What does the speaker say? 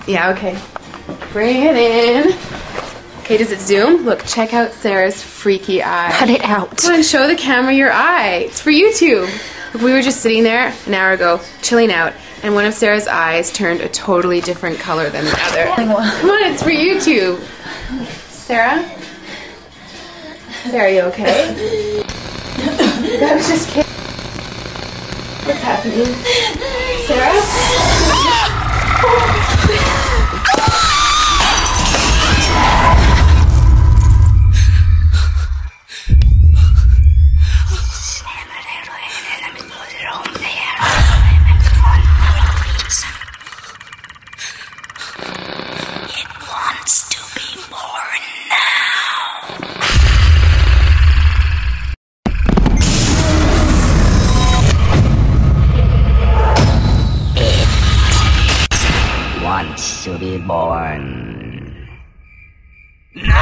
Yeah, okay. Bring it in. Okay, does it zoom? Look, check out Sarah's freaky eye. Cut it out. Come on, show the camera your eye. It's for YouTube. Look, we were just sitting there an hour ago, chilling out, and one of Sarah's eyes turned a totally different color than the other. Come on, it's for YouTube. Sarah? Sarah, are you okay? That was just kidding. What's happening? Sarah? Wants to be born. No!